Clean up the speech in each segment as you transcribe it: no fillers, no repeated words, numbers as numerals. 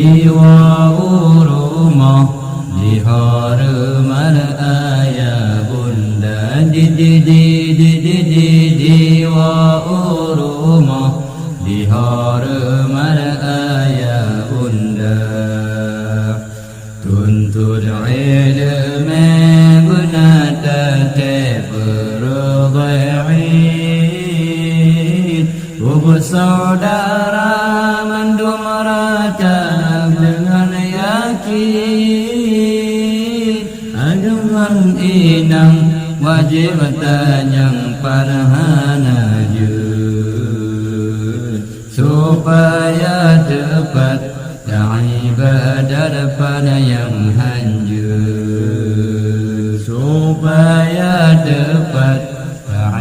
Jiwa uruma di haruman ayah bunda di jiwa uruma di haruman ayah bunda tuntut ilmu guna terberbaik saudara mandum meracap dengan yakin dengan inang wajib tanyang parhana jud supaya dapat ibadah pada yang hanjur supaya dapat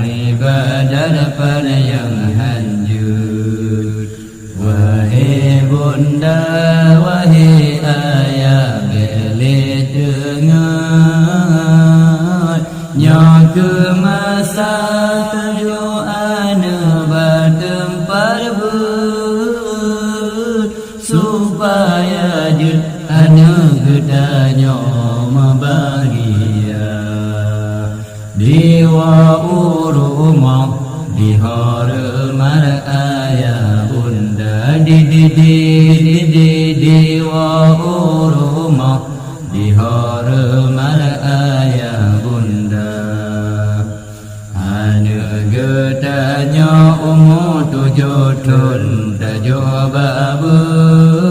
ibadah pada yang hanjur. Wahai bunda, wahai ayah, boleh dengar nyaku masa tujuh anak bertempar ber supaya dia anak gedanya bahagia diwa urumah di haruman ayah bunda di diwa urumah di haruman ayah bunda anak gedanya umur 7 tahun tajo babut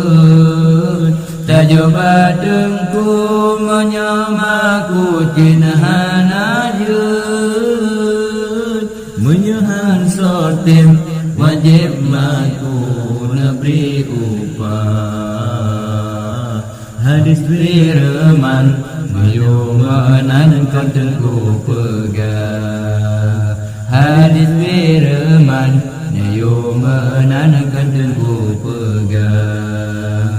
tajo badengku menyamaku cinhan ajud menyahan sortim wajib maku neberi upah hadis firman meyumanan kentengku pegang hadis firman meyumanan kentengku pegang.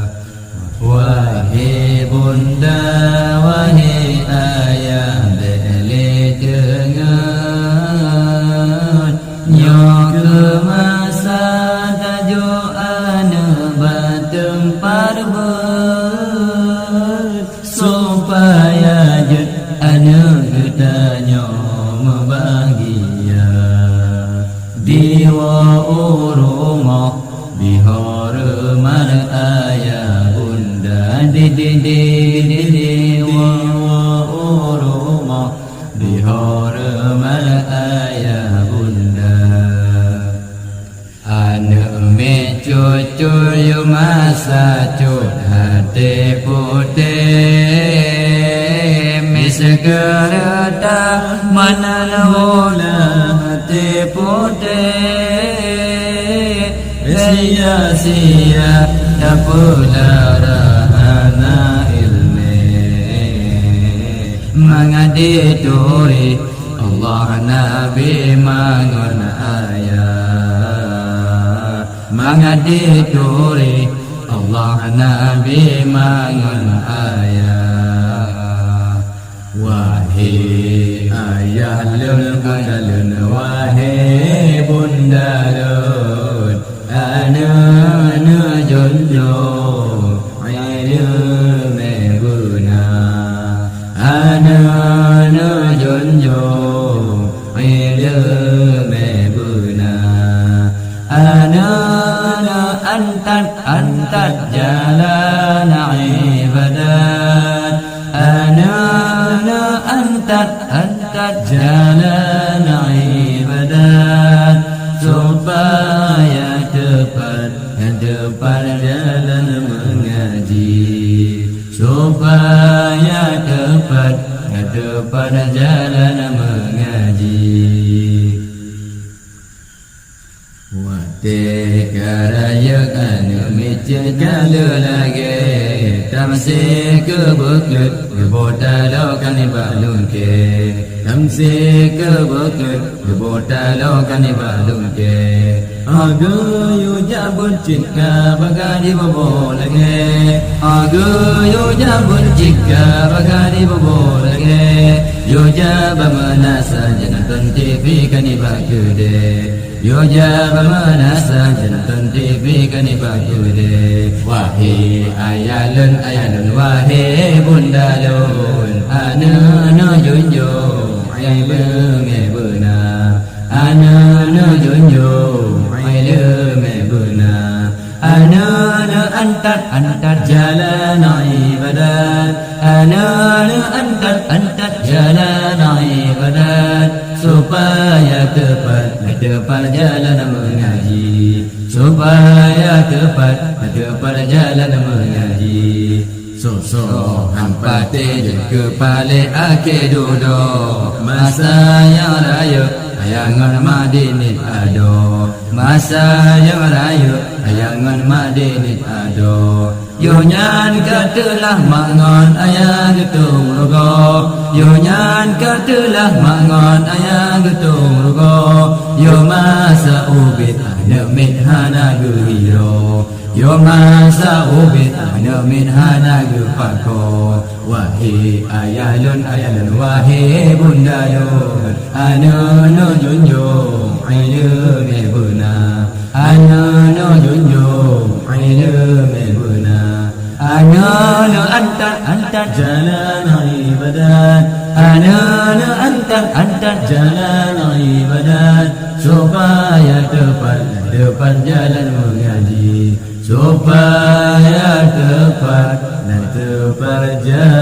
Wahai bunda, wahai ayah, boleh dengar nyaku masa tajuk anak bertempar ber supaya je anak getanya bahagia diwa urumah di haruman ayah bunda di wa urumah di haruman ayah bunda anak me cucu yu masa cut hati putih misegera tak mana lola hati putih sia-sia tak pula rahana ilmi mengadi turi Allah Nabi mangun ayat mengadi turi Allah Nabi mangun ayat. Wahai ayah lun wahai bunda lun ana jonjo ilmu guna ana jonjo ilmu guna ana antat jalan ibadat ana antat jalan ibadat supaya depan jalan mengaji supaya depan jalan mengaji. Wate karaya kan meja kala lagi tamse ke bukut kebotalo kan balung ke tamse ke bukut kebotalo kan balung ke aga yo jabun cika bagadi bobo lagi aga yo jabun cika bagadi bobo lagi Yo jaba manasa janatan TV kanibakude Yo jaba manasa janatan TV kanibakude Wahai ayalun ayalun wahai bundalun Ana junjo ai bengai bena Ana junjo ai lemai bena Ana antat jalan ibadat Ana antat jalan ibadat Supaya tepat jalan mengaji Supaya tepat jalan mengaji So hampa te kepala akhir duduk Masa yang raya ayangan madinit ado Masa yang raya ayangan madinit ado Yo nyan katalah mangon ayang getung rogo Yo nyan katalah mangon ayang getung rogo Yo masa ubit ada hana guhiro Yo masa ubit ana min hana gepako Wahai ayalun ayalun wahai bundalun Ana no junjung aile mebuna Ana no junjung aile mebuna Ana no antat jalan ibadat Ana no antat jalan ibadat Supaya depan jalan mengaji Supaya tepat jalan